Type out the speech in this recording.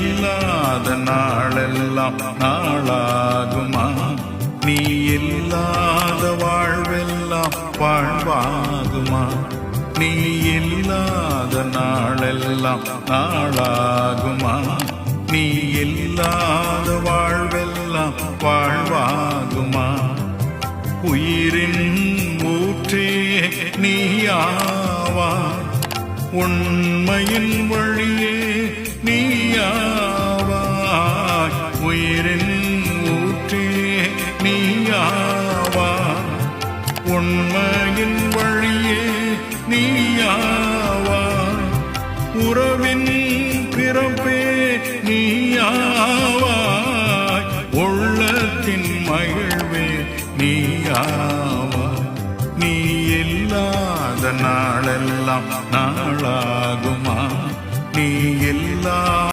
இல்லாத நாளெல்லாம் நாளாகுமா? நீ இல்லாத வாழ்வெல்லாம் வாழ்வாகுமா? நீ இல்லாத நாளெல்லாம் நாளாகுமா? நீ இல்லாத வாழ்வெல்லாம் வாழ்வாகுமா? உயிரின் ஊற்றே நீயாவாய், உண்மையின் வழியே நீயாவாய். உயிரின் ஊற்றே நீயாவாய், உண்மையின் வழியே நீயாவாய். உறவின் பிறப்பே நீயாவாய், உள்ளத்தின் மகிழ்வே நீயாவாய். நீ இல்லாத நாளெல்லாம் நாளாகுமா? நீ இல்லா